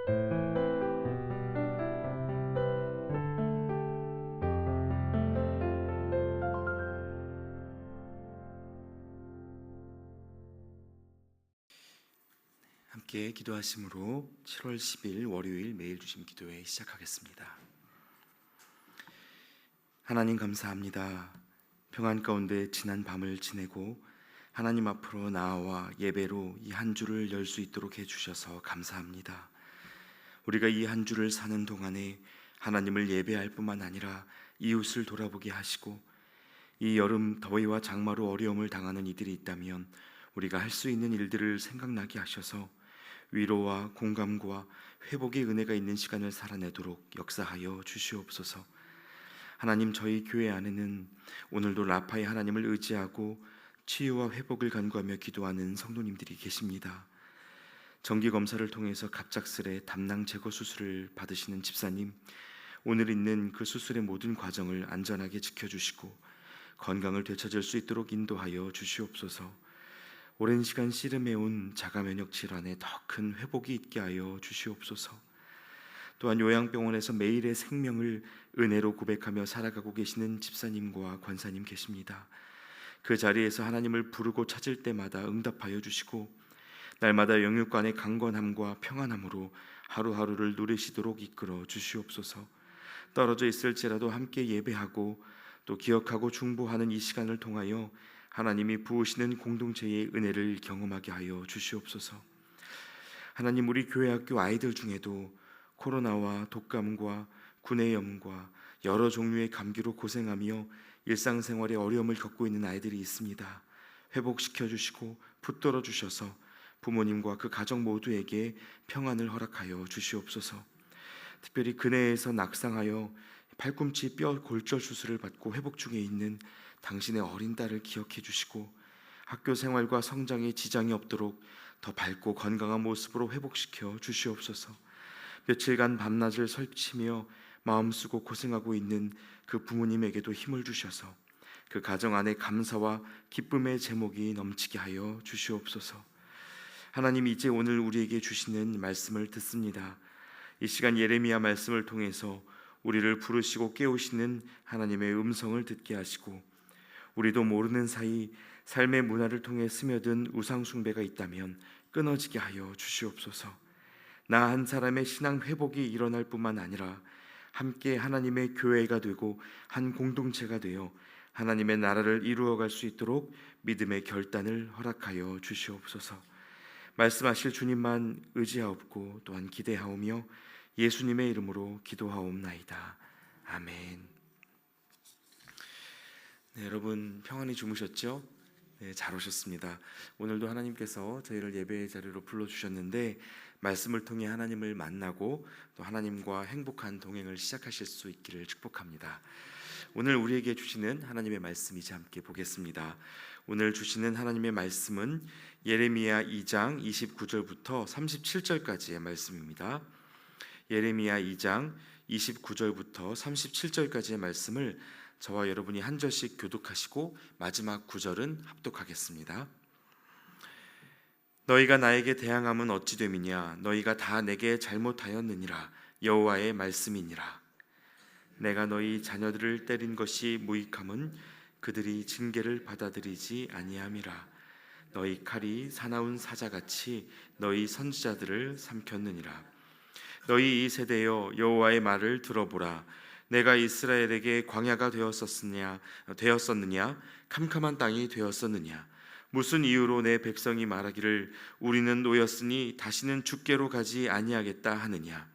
함께 기도하심으로 7월 10일 월요일 매일 주심 기도회 시작하겠습니다. 하나님 감사합니다. 평안 가운데 지난 밤을 지내고 하나님 앞으로 나아와 예배로 이 한 주를 열 수 있도록 해주셔서 감사합니다. 우리가 이 한 주를 사는 동안에 하나님을 예배할 뿐만 아니라 이웃을 돌아보게 하시고, 이 여름 더위와 장마로 어려움을 당하는 이들이 있다면 우리가 할 수 있는 일들을 생각나게 하셔서 위로와 공감과 회복의 은혜가 있는 시간을 살아내도록 역사하여 주시옵소서. 하나님, 저희 교회 안에는 오늘도 라파의 하나님을 의지하고 치유와 회복을 간구하며 기도하는 성도님들이 계십니다. 정기검사를 통해서 갑작스레 담낭 제거 수술을 받으시는 집사님, 오늘 있는 그 수술의 모든 과정을 안전하게 지켜주시고 건강을 되찾을 수 있도록 인도하여 주시옵소서. 오랜 시간 씨름해온 자가면역 질환에 더 큰 회복이 있게 하여 주시옵소서. 또한 요양병원에서 매일의 생명을 은혜로 고백하며 살아가고 계시는 집사님과 권사님 계십니다. 그 자리에서 하나님을 부르고 찾을 때마다 응답하여 주시고 날마다 영육간의 강건함과 평안함으로 하루하루를 누리시도록 이끌어 주시옵소서. 떨어져 있을지라도 함께 예배하고 또 기억하고 중보하는 이 시간을 통하여 하나님이 부으시는 공동체의 은혜를 경험하게 하여 주시옵소서. 하나님, 우리 교회 학교 아이들 중에도 코로나와 독감과 구내염과 여러 종류의 감기로 고생하며 일상생활에 어려움을 겪고 있는 아이들이 있습니다. 회복시켜 주시고 붙들어 주셔서 부모님과 그 가정 모두에게 평안을 허락하여 주시옵소서. 특별히 근해에서 낙상하여 팔꿈치 뼈 골절 수술을 받고 회복 중에 있는 당신의 어린 딸을 기억해 주시고 학교 생활과 성장에 지장이 없도록 더 밝고 건강한 모습으로 회복시켜 주시옵소서. 며칠간 밤낮을 설치며 마음 쓰고 고생하고 있는 그 부모님에게도 힘을 주셔서 그 가정 안에 감사와 기쁨의 제목이 넘치게 하여 주시옵소서. 하나님, 이제 오늘 우리에게 주시는 말씀을 듣습니다. 이 시간 예레미야 말씀을 통해서 우리를 부르시고 깨우시는 하나님의 음성을 듣게 하시고, 우리도 모르는 사이 삶의 문화를 통해 스며든 우상 숭배가 있다면 끊어지게 하여 주시옵소서. 나 한 사람의 신앙 회복이 일어날 뿐만 아니라 함께 하나님의 교회가 되고 한 공동체가 되어 하나님의 나라를 이루어갈 수 있도록 믿음의 결단을 허락하여 주시옵소서. 말씀하실 주님만 의지하옵고 또한 기대하오며 예수님의 이름으로 기도하옵나이다. 아멘. 네, 여러분 평안히 주무셨죠? 네, 잘 오셨습니다. 오늘도 하나님께서 저희를 예배의 자리로 불러주셨는데 말씀을 통해 하나님을 만나고 또 하나님과 행복한 동행을 시작하실 수 있기를 축복합니다. 오늘 우리에게 주시는 하나님의 말씀 이제 함께 보겠습니다. 오늘 주시는 하나님의 말씀은 예레미야 2장 29절부터 37절까지의 말씀입니다. 예레미야 2장 29절부터 37절까지의 말씀을 저와 여러분이 한 절씩 교독하시고 마지막 9절은 합독하겠습니다. 너희가 나에게 대항함은 어찌 됨이냐? 너희가 다 내게 잘못하였느니라. 여호와의 말씀이니라. 내가 너희 자녀들을 때린 것이 무익함은 그들이 징계를 받아들이지 아니함이라. 너희 칼이 사나운 사자같이 너희 선지자들을 삼켰느니라. 너희 이 세대여, 여호와의 말을 들어보라. 내가 이스라엘에게 광야가 되었었느냐? 캄캄한 땅이 되었었느냐? 무슨 이유로 내 백성이 말하기를 우리는 노였으니 다시는 죽게로 가지 아니하겠다 하느냐?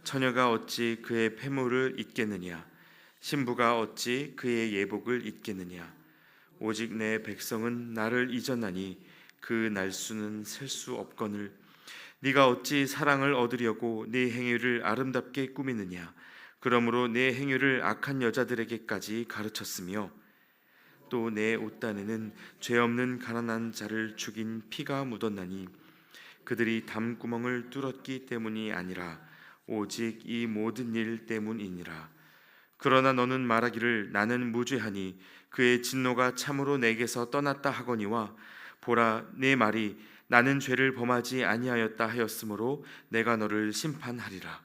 처녀가 어찌 그의 폐물을 잊겠느냐? 신부가 어찌 그의 예복을 잊겠느냐? 오직 내 백성은 나를 잊었나니 그 날수는 셀 수 없거늘. 네가 어찌 사랑을 얻으려고 네 행위를 아름답게 꾸미느냐? 그러므로 내 행위를 악한 여자들에게까지 가르쳤으며 또 내 옷단에는 죄 없는 가난한 자를 죽인 피가 묻었나니 그들이 담구멍을 뚫었기 때문이 아니라 오직 이 모든 일 때문이니라. 그러나 너는 말하기를 나는 무죄하니 그의 진노가 참으로 내게서 떠났다 하거니와 보라, 내 말이 나는 죄를 범하지 아니하였다 하였으므로 내가 너를 심판하리라.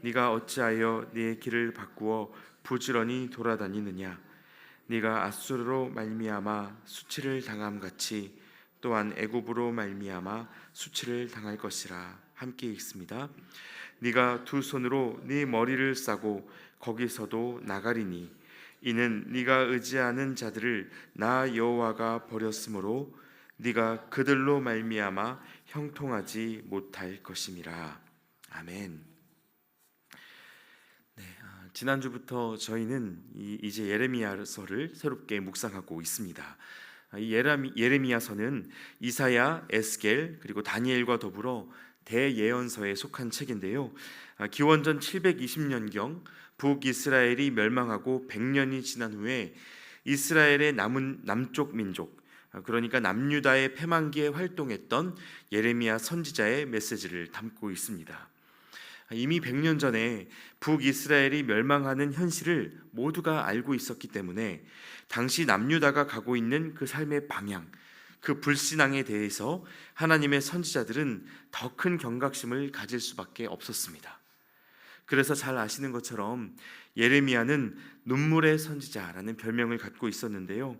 네가 어찌하여 네 길을 바꾸어 부지런히 돌아다니느냐? 네가 앗수르로 말미암아 수치를 당함 같이 또한 애굽으로 말미암아 수치를 당할 것이라. 함께 읽습니다. 네가 두 손으로 네 머리를 싸고 거기서도 나가리니 이는 네가 의지하는 자들을 나 여호와가 버렸으므로 네가 그들로 말미암아 형통하지 못할 것임이라. 아멘. 지난주부터 저희는 이제 예레미야서를 새롭게 묵상하고 있습니다. 이 예레미야서는 이사야, 에스겔 그리고 다니엘과 더불어 대예언서에 속한 책인데요. 기원전 720년경 북이스라엘이 멸망하고 100년이 지난 후에 이스라엘의 남은 남쪽 민족, 그러니까 남유다의 패망기에 활동했던 예레미야 선지자의 메시지를 담고 있습니다. 이미 100년 전에 북이스라엘이 멸망하는 현실을 모두가 알고 있었기 때문에 당시 남유다가 가고 있는 그 삶의 방향, 그 불신앙에 대해서 하나님의 선지자들은 더 큰 경각심을 가질 수밖에 없었습니다. 그래서 잘 아시는 것처럼 예레미야는 눈물의 선지자라는 별명을 갖고 있었는데요.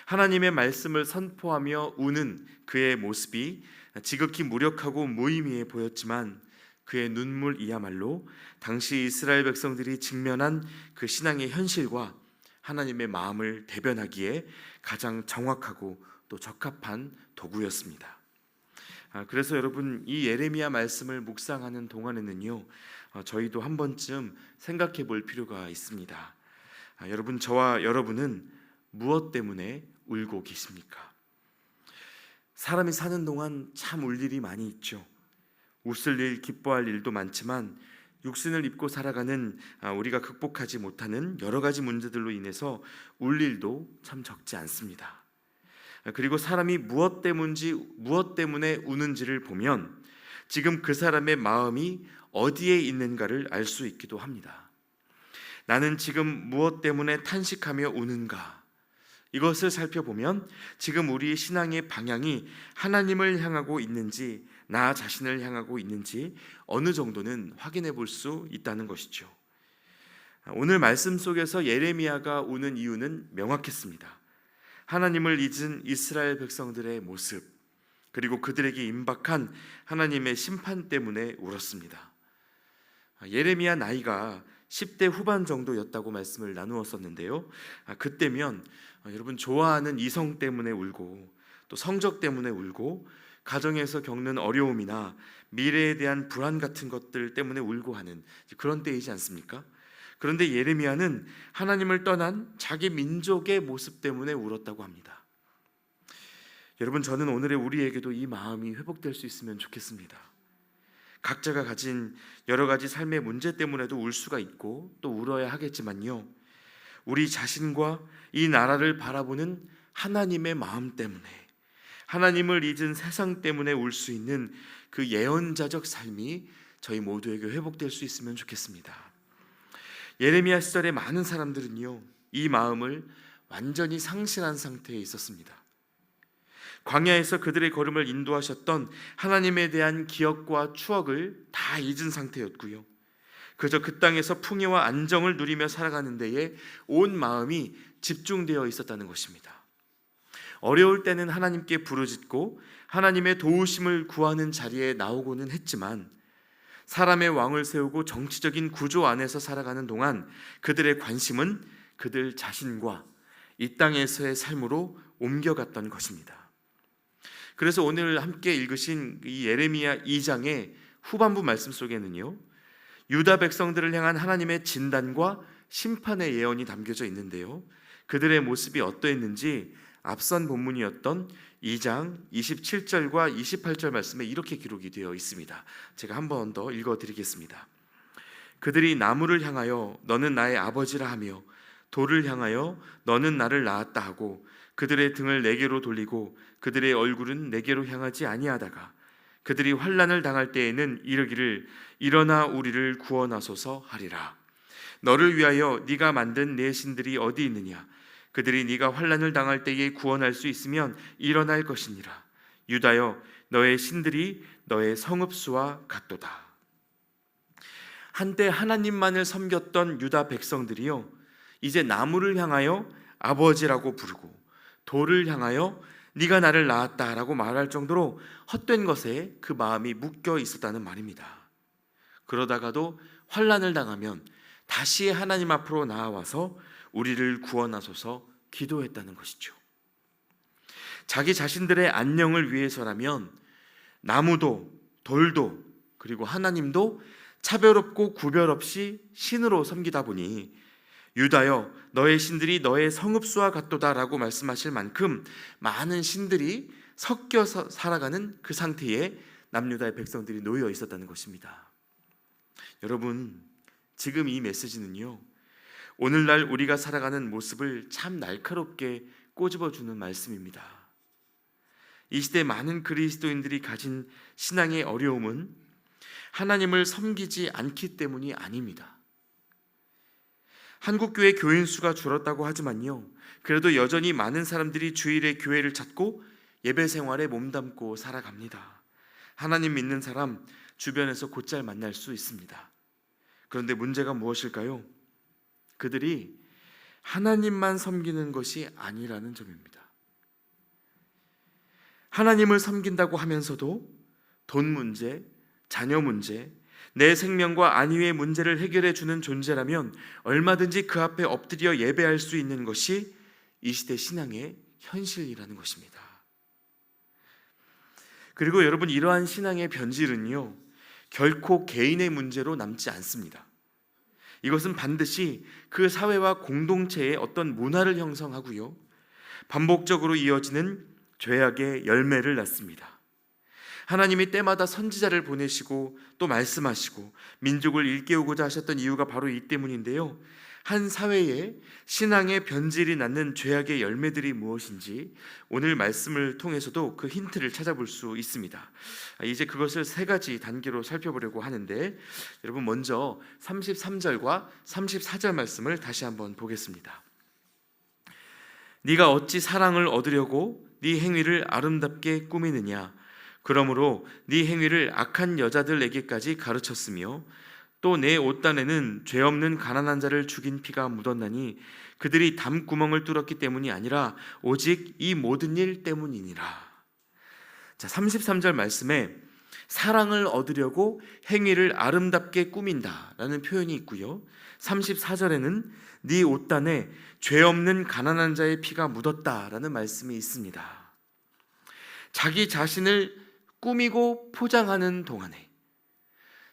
하나님의 말씀을 선포하며 우는 그의 모습이 지극히 무력하고 무의미해 보였지만 그의 눈물이야말로 당시 이스라엘 백성들이 직면한 그 신앙의 현실과 하나님의 마음을 대변하기에 가장 정확하고 또 적합한 도구였습니다. 그래서 여러분, 이 예레미야 말씀을 묵상하는 동안에는요, 저희도 한 번쯤 생각해 볼 필요가 있습니다. 여러분, 저와 여러분은 무엇 때문에 울고 계십니까? 사람이 사는 동안 참 울 일이 많이 있죠. 웃을 일, 기뻐할 일도 많지만 육신을 입고 살아가는 우리가 극복하지 못하는 여러 가지 문제들로 인해서 울 일도 참 적지 않습니다. 그리고 사람이 무엇 때문에 우는지를 보면 지금 그 사람의 마음이 어디에 있는가를 알 수 있기도 합니다. 나는 지금 무엇 때문에 탄식하며 우는가? 이것을 살펴보면 지금 우리의 신앙의 방향이 하나님을 향하고 있는지 나 자신을 향하고 있는지 어느 정도는 확인해 볼 수 있다는 것이죠. 오늘 말씀 속에서 예레미야가 우는 이유는 명확했습니다. 하나님을 잊은 이스라엘 백성들의 모습, 그리고 그들에게 임박한 하나님의 심판 때문에 울었습니다. 예레미야 나이가 10대 후반 정도였다고 말씀을 나누었었는데요. 그때면 여러분, 좋아하는 이성 때문에 울고 또 성적 때문에 울고 가정에서 겪는 어려움이나 미래에 대한 불안 같은 것들 때문에 울고 하는 그런 때이지 않습니까? 그런데 예레미야는 하나님을 떠난 자기 민족의 모습 때문에 울었다고 합니다. 여러분, 저는 오늘의 우리에게도 이 마음이 회복될 수 있으면 좋겠습니다. 각자가 가진 여러 가지 삶의 문제 때문에도 울 수가 있고 또 울어야 하겠지만요, 우리 자신과 이 나라를 바라보는 하나님의 마음 때문에, 하나님을 잊은 세상 때문에 울 수 있는 그 예언자적 삶이 저희 모두에게 회복될 수 있으면 좋겠습니다. 예레미야 시절의 많은 사람들은요, 이 마음을 완전히 상실한 상태에 있었습니다. 광야에서 그들의 걸음을 인도하셨던 하나님에 대한 기억과 추억을 다 잊은 상태였고요, 그저 그 땅에서 풍요와 안정을 누리며 살아가는 데에 온 마음이 집중되어 있었다는 것입니다. 어려울 때는 하나님께 부르짖고 하나님의 도우심을 구하는 자리에 나오고는 했지만 사람의 왕을 세우고 정치적인 구조 안에서 살아가는 동안 그들의 관심은 그들 자신과 이 땅에서의 삶으로 옮겨갔던 것입니다. 그래서 오늘 함께 읽으신 이 예레미야 2장의 후반부 말씀 속에는요, 유다 백성들을 향한 하나님의 진단과 심판의 예언이 담겨져 있는데요, 그들의 모습이 어떠했는지 앞선 본문이었던 2장 27절과 28절 말씀에 이렇게 기록이 되어 있습니다. 제가 한 번 더 읽어드리겠습니다. 그들이 나무를 향하여 너는 나의 아버지라 하며 돌을 향하여 너는 나를 낳았다 하고 그들의 등을 내게로 돌리고 그들의 얼굴은 내게로 향하지 아니하다가 그들이 환난을 당할 때에는 이르기를 일어나 우리를 구원하소서 하리라. 너를 위하여 네가 만든 내 신들이 어디 있느냐? 그들이 네가 환난을 당할 때에 구원할 수 있으면 일어날 것이니라. 유다여 너의 신들이 너의 성읍수와 같도다. 한때 하나님만을 섬겼던 유다 백성들이요, 이제 나무를 향하여 아버지라고 부르고 돌을 향하여 네가 나를 낳았다라고 말할 정도로 헛된 것에 그 마음이 묶여 있었다는 말입니다. 그러다가도 환난을 당하면 다시 하나님 앞으로 나아와서 우리를 구원하소서 기도했다는 것이죠. 자기 자신들의 안녕을 위해서라면 나무도 돌도 그리고 하나님도 차별 없고 구별 없이 신으로 섬기다 보니 유다여 너의 신들이 너의 성읍수와 같도다라고 말씀하실 만큼 많은 신들이 섞여서 살아가는 그 상태에 남유다의 백성들이 놓여 있었다는 것입니다. 여러분, 지금 이 메시지는요, 오늘날 우리가 살아가는 모습을 참 날카롭게 꼬집어주는 말씀입니다. 이 시대 많은 그리스도인들이 가진 신앙의 어려움은 하나님을 섬기지 않기 때문이 아닙니다. 한국교회 교인 수가 줄었다고 하지만요, 그래도 여전히 많은 사람들이 주일에 교회를 찾고 예배 생활에 몸담고 살아갑니다. 하나님 믿는 사람 주변에서 곧잘 만날 수 있습니다. 그런데 문제가 무엇일까요? 그들이 하나님만 섬기는 것이 아니라는 점입니다. 하나님을 섬긴다고 하면서도 돈 문제, 자녀 문제, 내 생명과 안위의 문제를 해결해 주는 존재라면 얼마든지 그 앞에 엎드려 예배할 수 있는 것이 이 시대 신앙의 현실이라는 것입니다. 그리고 여러분, 이러한 신앙의 변질은요, 결코 개인의 문제로 남지 않습니다. 이것은 반드시 그 사회와 공동체의 어떤 문화를 형성하고요, 반복적으로 이어지는 죄악의 열매를 낳습니다. 하나님이 때마다 선지자를 보내시고 또 말씀하시고 민족을 일깨우고자 하셨던 이유가 바로 이 때문인데요, 한 사회에 신앙의 변질이 낳는 죄악의 열매들이 무엇인지 오늘 말씀을 통해서도 그 힌트를 찾아볼 수 있습니다. 이제 그것을 세 가지 단계로 살펴보려고 하는데, 여러분 먼저 33절과 34절 말씀을 다시 한번 보겠습니다. 네가 어찌 사랑을 얻으려고 네 행위를 아름답게 꾸미느냐. 그러므로 네 행위를 악한 여자들에게까지 가르쳤으며 또 내 옷단에는 죄 없는 가난한 자를 죽인 피가 묻었나니 그들이 담구멍을 뚫었기 때문이 아니라 오직 이 모든 일 때문이니라. 자, 33절 말씀에 사랑을 얻으려고 행위를 아름답게 꾸민다라는 표현이 있고요, 34절에는 네 옷단에 죄 없는 가난한 자의 피가 묻었다라는 말씀이 있습니다. 자기 자신을 꾸미고 포장하는 동안에,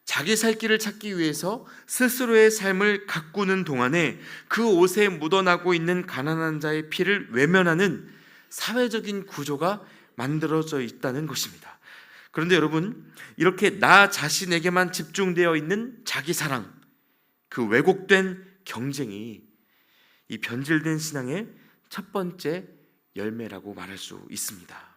자기 살 길을 찾기 위해서 스스로의 삶을 가꾸는 동안에 그 옷에 묻어나고 있는 가난한 자의 피를 외면하는 사회적인 구조가 만들어져 있다는 것입니다. 그런데 여러분, 이렇게 나 자신에게만 집중되어 있는 자기 사랑, 그 왜곡된 경쟁이 이 변질된 신앙의 첫 번째 열매라고 말할 수 있습니다.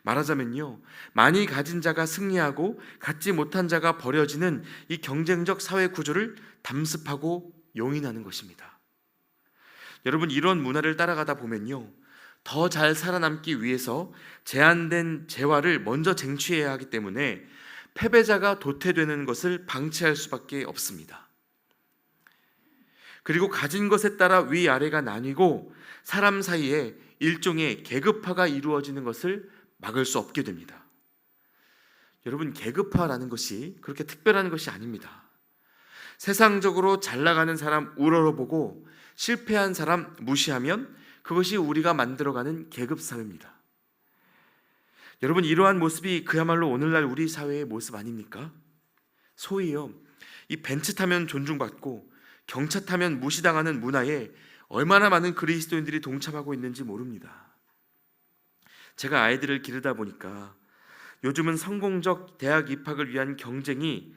말하자면요, 많이 가진 자가 승리하고 갖지 못한 자가 버려지는 이 경쟁적 사회 구조를 담습하고 용인하는 것입니다. 여러분, 이런 문화를 따라가다 보면요, 더 잘 살아남기 위해서 제한된 재화를 먼저 쟁취해야 하기 때문에 패배자가 도태되는 것을 방치할 수밖에 없습니다. 그리고 가진 것에 따라 위아래가 나뉘고 사람 사이에 일종의 계급화가 이루어지는 것을 막을 수 없게 됩니다. 여러분, 계급화라는 것이 그렇게 특별한 것이 아닙니다. 세상적으로 잘 나가는 사람 우러러보고 실패한 사람 무시하면 그것이 우리가 만들어가는 계급사회입니다. 여러분, 이러한 모습이 그야말로 오늘날 우리 사회의 모습 아닙니까? 소위요, 이 벤츠 타면 존중받고 경차 타면 무시당하는 문화에 얼마나 많은 그리스도인들이 동참하고 있는지 모릅니다. 제가 아이들을 기르다 보니까 요즘은 성공적 대학 입학을 위한 경쟁이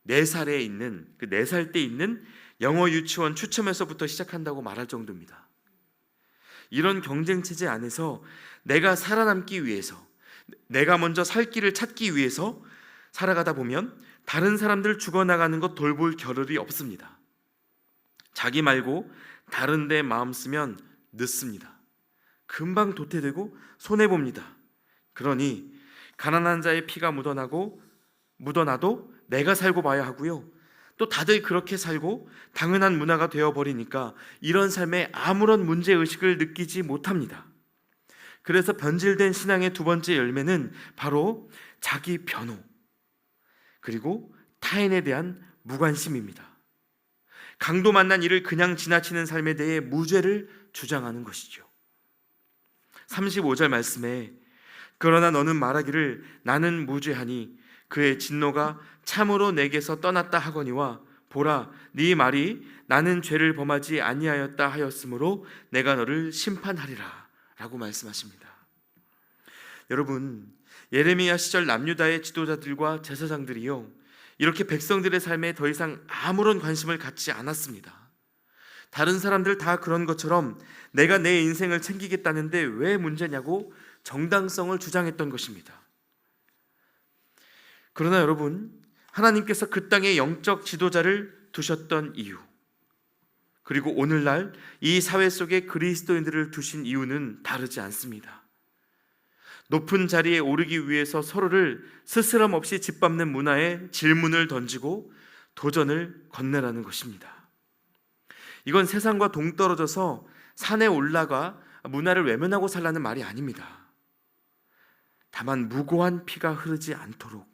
4살에 있는, 그 4살 때 있는 영어 유치원 추첨에서부터 시작한다고 말할 정도입니다. 이런 경쟁 체제 안에서 내가 살아남기 위해서, 내가 먼저 살 길을 찾기 위해서 살아가다 보면 다른 사람들 죽어나가는 것 돌볼 겨를이 없습니다. 자기 말고 다른 데 마음 쓰면 늦습니다. 금방 도태되고 손해봅니다. 그러니 가난한 자의 피가 묻어나도 내가 살고 봐야 하고요, 또 다들 그렇게 살고 당연한 문화가 되어버리니까 이런 삶에 아무런 문제의식을 느끼지 못합니다. 그래서 변질된 신앙의 두 번째 열매는 바로 자기 변호, 그리고 타인에 대한 무관심입니다. 강도 만난 일을 그냥 지나치는 삶에 대해 무죄를 주장하는 것이죠. 35절 말씀에 그러나 너는 말하기를 나는 무죄하니 그의 진노가 참으로 내게서 떠났다 하거니와 보라 네 말이 나는 죄를 범하지 아니하였다 하였으므로 내가 너를 심판하리라 라고 말씀하십니다. 여러분, 예레미야 시절 남유다의 지도자들과 제사장들이요, 이렇게 백성들의 삶에 더 이상 아무런 관심을 갖지 않았습니다. 다른 사람들 다 그런 것처럼 내가 내 인생을 챙기겠다는데 왜 문제냐고 정당성을 주장했던 것입니다. 그러나 여러분, 하나님께서 그 땅에 영적 지도자를 두셨던 이유, 그리고 오늘날 이 사회 속에 그리스도인들을 두신 이유는 다르지 않습니다. 높은 자리에 오르기 위해서 서로를 스스럼 없이 짓밟는 문화에 질문을 던지고 도전을 건네라는 것입니다. 이건 세상과 동떨어져서 산에 올라가 문화를 외면하고 살라는 말이 아닙니다. 다만 무고한 피가 흐르지 않도록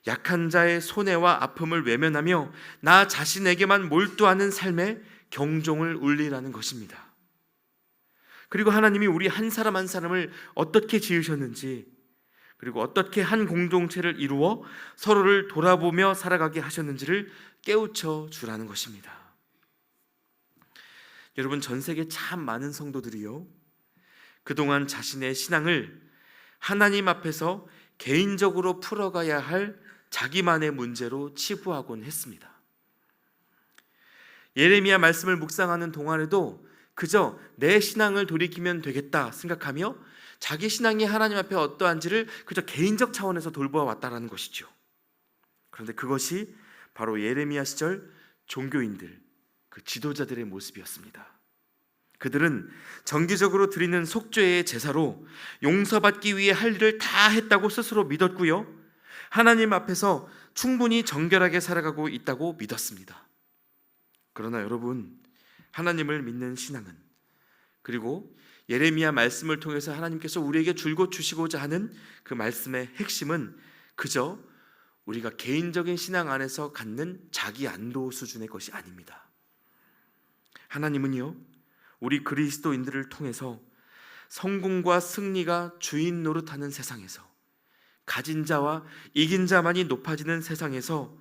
약한 자의 손해와 아픔을 외면하며 나 자신에게만 몰두하는 삶에 경종을 울리라는 것입니다. 그리고 하나님이 우리 한 사람 한 사람을 어떻게 지으셨는지, 그리고 어떻게 한 공동체를 이루어 서로를 돌아보며 살아가게 하셨는지를 깨우쳐 주라는 것입니다. 여러분, 전 세계 참 많은 성도들이요, 그동안 자신의 신앙을 하나님 앞에서 개인적으로 풀어가야 할 자기만의 문제로 치부하곤 했습니다. 예레미야 말씀을 묵상하는 동안에도 그저 내 신앙을 돌이키면 되겠다 생각하며 자기 신앙이 하나님 앞에 어떠한지를 그저 개인적 차원에서 돌보아 왔다라는 것이죠. 그런데 그것이 바로 예레미야 시절 종교인들, 그 지도자들의 모습이었습니다. 그들은 정기적으로 드리는 속죄의 제사로 용서받기 위해 할 일을 다 했다고 스스로 믿었고요, 하나님 앞에서 충분히 정결하게 살아가고 있다고 믿었습니다. 그러나 여러분, 하나님을 믿는 신앙은, 그리고 예레미야 말씀을 통해서 하나님께서 우리에게 줄곧 주시고자 하는 그 말씀의 핵심은 그저 우리가 개인적인 신앙 안에서 갖는 자기 안도 수준의 것이 아닙니다. 하나님은요, 우리 그리스도인들을 통해서 성공과 승리가 주인 노릇하는 세상에서, 가진 자와 이긴 자만이 높아지는 세상에서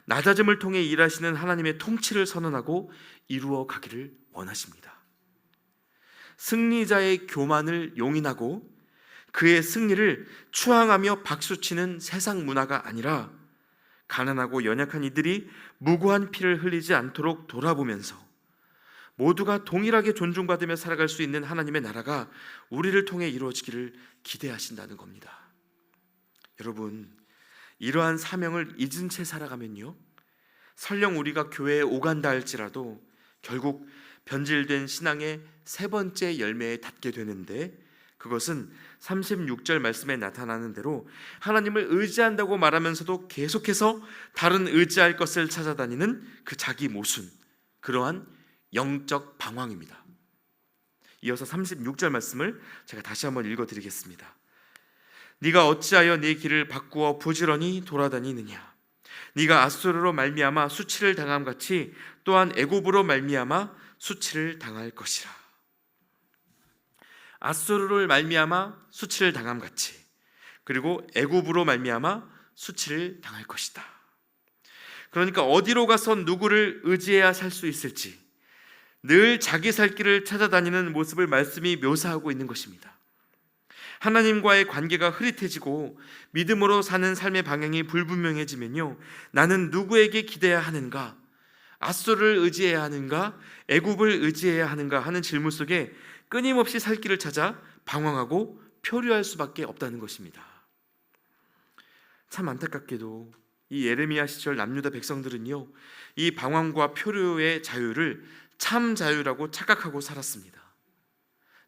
낮아짐을 통해 일하시는 하나님의 통치를 선언하고 이루어 가기를 원하십니다. 승리자의 교만을 용인하고 그의 승리를 추앙하며 박수치는 세상 문화가 아니라, 가난하고 연약한 이들이 무고한 피를 흘리지 않도록 돌아보면서 모두가 동일하게 존중받으며 살아갈 수 있는 하나님의 나라가 우리를 통해 이루어지기를 기대하신다는 겁니다. 여러분, 이러한 사명을 잊은 채 살아가면요, 설령 우리가 교회에 오간다 할지라도 결국 변질된 신앙의 세 번째 열매에 닿게 되는데, 그것은 36절 말씀에 나타나는 대로 하나님을 의지한다고 말하면서도 계속해서 다른 의지할 것을 찾아다니는 그 자기 모순, 그러한 영적 방황입니다. 이어서 36절 말씀을 제가 다시 한번 읽어드리겠습니다. 네가 어찌하여 네 길을 바꾸어 부지런히 돌아다니느냐? 네가 아수르로 말미암아 수치를 당함같이 또한 애굽으로 말미암아 수치를 당할 것이라. 아수르를 말미암아 수치를 당함같이, 그리고 애굽으로 말미암아 수치를 당할 것이다. 그러니까 어디로 가서 누구를 의지해야 살 수 있을지 늘 자기 살 길을 찾아다니는 모습을 말씀이 묘사하고 있는 것입니다. 하나님과의 관계가 흐릿해지고 믿음으로 사는 삶의 방향이 불분명해지면요, 나는 누구에게 기대야 하는가, 아수르를 의지해야 하는가, 애굽을 의지해야 하는가 하는 질문 속에 끊임없이 살 길을 찾아 방황하고 표류할 수밖에 없다는 것입니다. 참 안타깝게도 이 예레미야 시절 남유다 백성들은요, 이 방황과 표류의 자유를 참 자유라고 착각하고 살았습니다.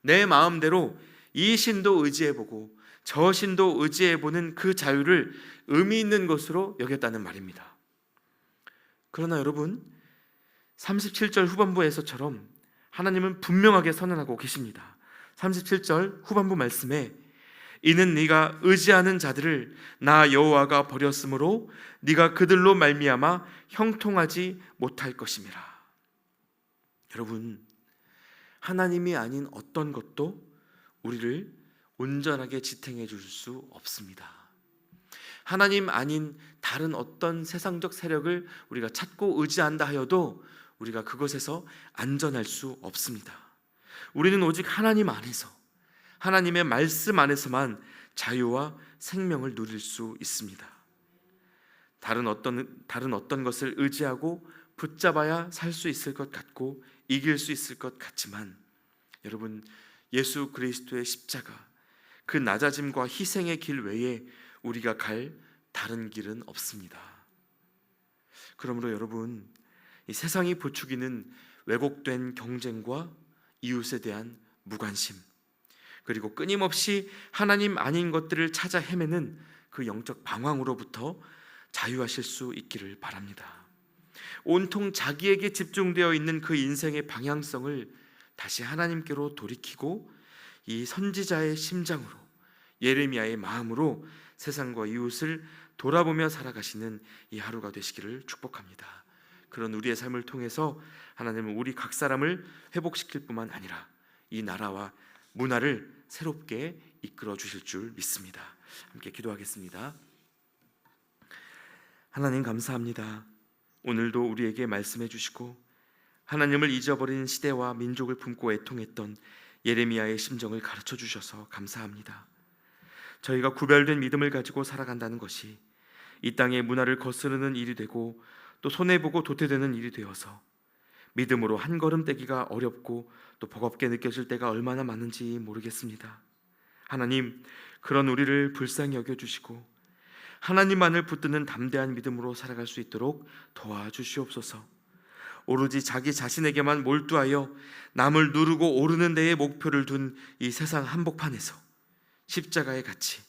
내 마음대로 이 신도 의지해보고 저 신도 의지해보는 그 자유를 의미 있는 것으로 여겼다는 말입니다. 그러나 여러분, 37절 후반부에서처럼 하나님은 분명하게 선언하고 계십니다. 37절 후반부 말씀에 이는 네가 의지하는 자들을 나 여호와가 버렸으므로 네가 그들로 말미암아 형통하지 못할 것임이라. 여러분, 하나님이 아닌 어떤 것도 우리를 온전하게 지탱해 줄 수 없습니다. 하나님 아닌 다른 어떤 세상적 세력을 우리가 찾고 의지한다 하여도 우리가 그것에서 안전할 수 없습니다. 우리는 오직 하나님 안에서, 하나님의 말씀 안에서만 자유와 생명을 누릴 수 있습니다. 다른 어떤 것을 의지하고 붙잡아야 살 수 있을 것 같고 이길 수 있을 것 같지만, 여러분, 예수 그리스도의 십자가, 그 낮아짐과 희생의 길 외에 우리가 갈 다른 길은 없습니다. 그러므로 여러분, 이 세상이 부추기는 왜곡된 경쟁과 이웃에 대한 무관심, 그리고 끊임없이 하나님 아닌 것들을 찾아 헤매는 그 영적 방황으로부터 자유하실 수 있기를 바랍니다. 온통 자기에게 집중되어 있는 그 인생의 방향성을 다시 하나님께로 돌이키고 이 선지자의 심장으로, 예레미야의 마음으로 세상과 이웃을 돌아보며 살아가시는 이 하루가 되시기를 축복합니다. 그런 우리의 삶을 통해서 하나님은 우리 각 사람을 회복시킬 뿐만 아니라 이 나라와 문화를 새롭게 이끌어 주실 줄 믿습니다. 함께 기도하겠습니다. 하나님, 감사합니다. 오늘도 우리에게 말씀해 주시고 하나님을 잊어버린 시대와 민족을 품고 애통했던 예레미야의 심정을 가르쳐 주셔서 감사합니다. 저희가 구별된 믿음을 가지고 살아간다는 것이 이 땅의 문화를 거스르는 일이 되고 또 손해보고 도태되는 일이 되어서 믿음으로 한 걸음 떼기가 어렵고 또 버겁게 느껴질 때가 얼마나 많은지 모르겠습니다. 하나님, 그런 우리를 불쌍히 여겨주시고 하나님만을 붙드는 담대한 믿음으로 살아갈 수 있도록 도와주시옵소서. 오로지 자기 자신에게만 몰두하여 남을 누르고 오르는 데에 목표를 둔 이 세상 한복판에서 십자가의 가치,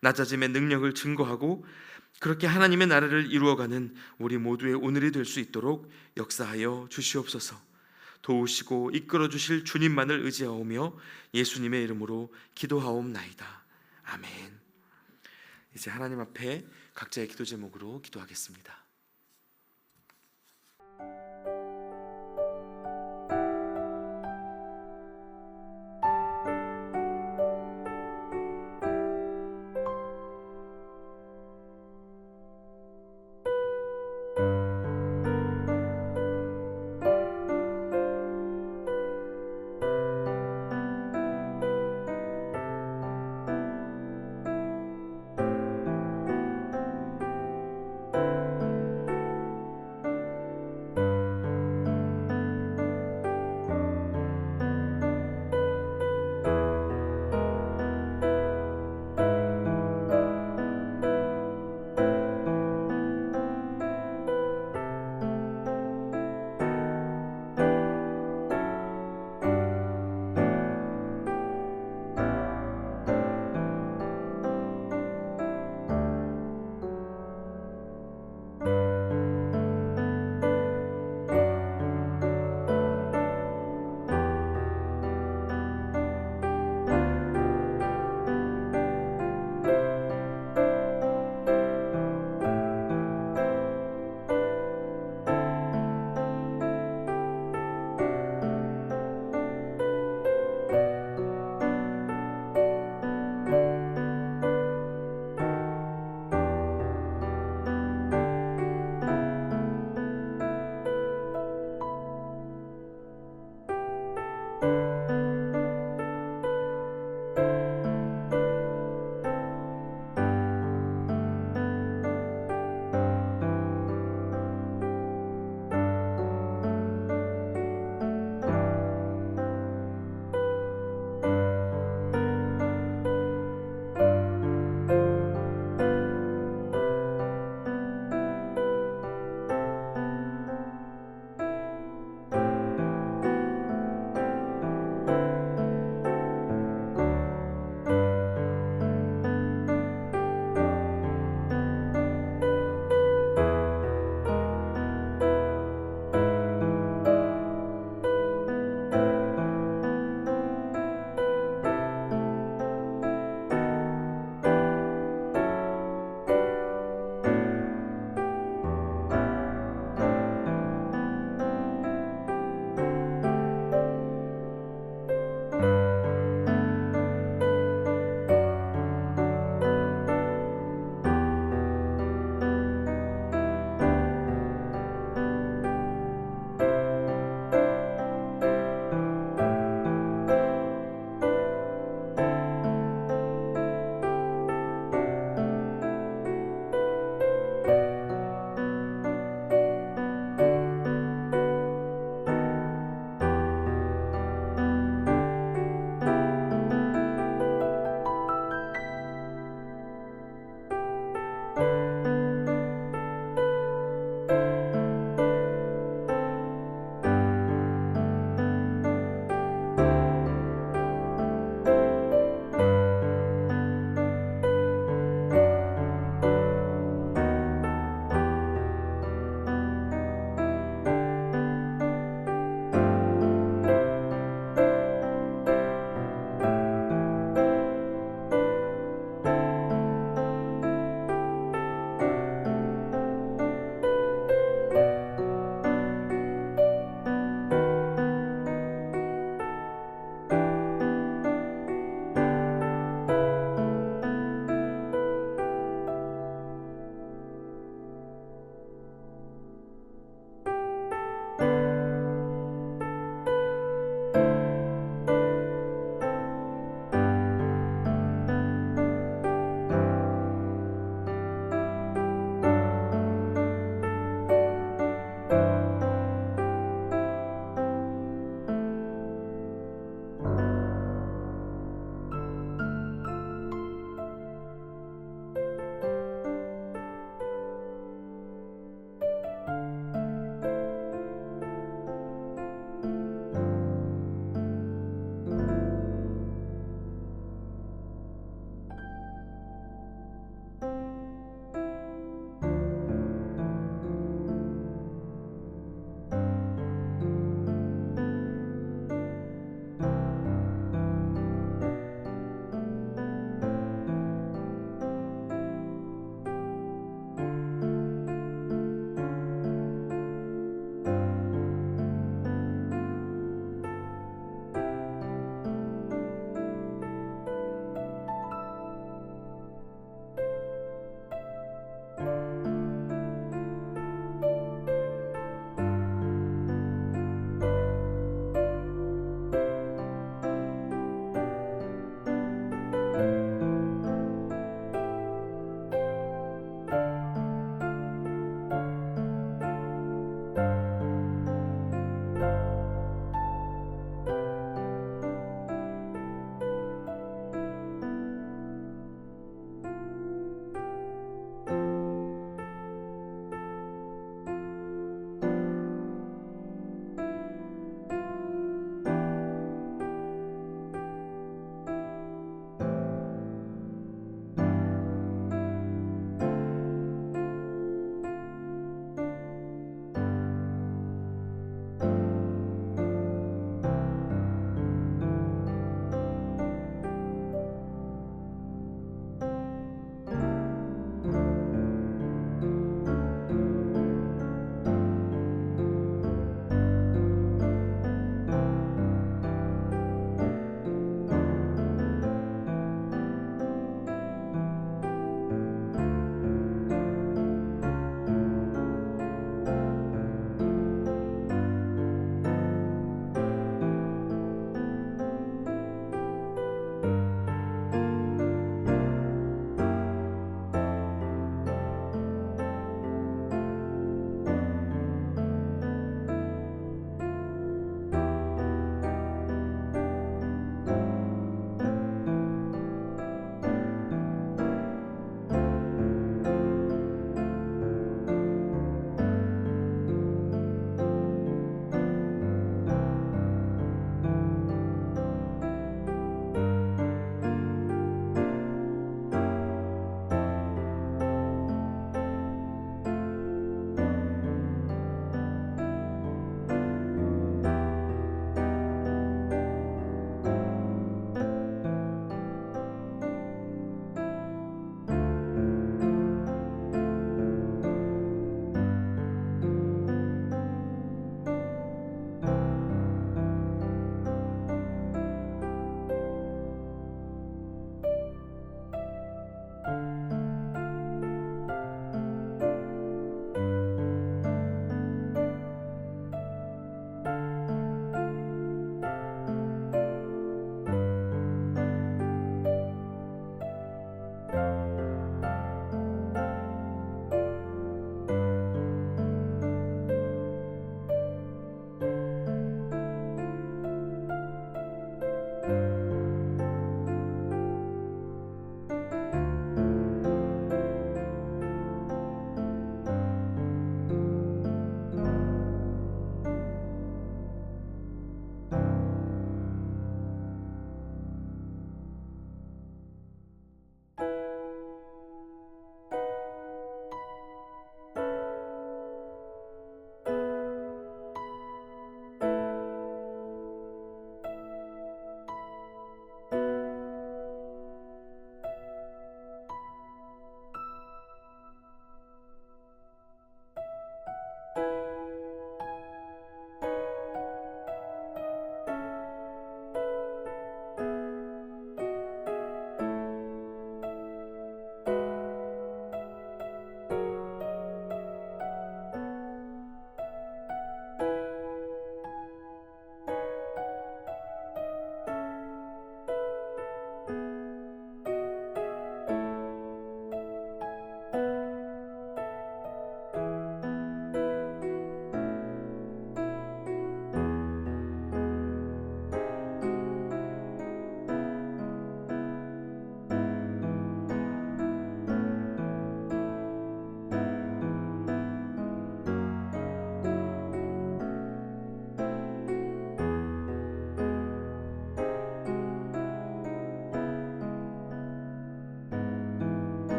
낮아짐의 능력을 증거하고 그렇게 하나님의 나라를 이루어가는 우리 모두의 오늘이 될 수 있도록 역사하여 주시옵소서. 도우시고 이끌어 주실 주님만을 의지하오며 예수님의 이름으로 기도하옵나이다. 아멘. 이제 하나님 앞에 각자의 기도 제목으로 기도하겠습니다.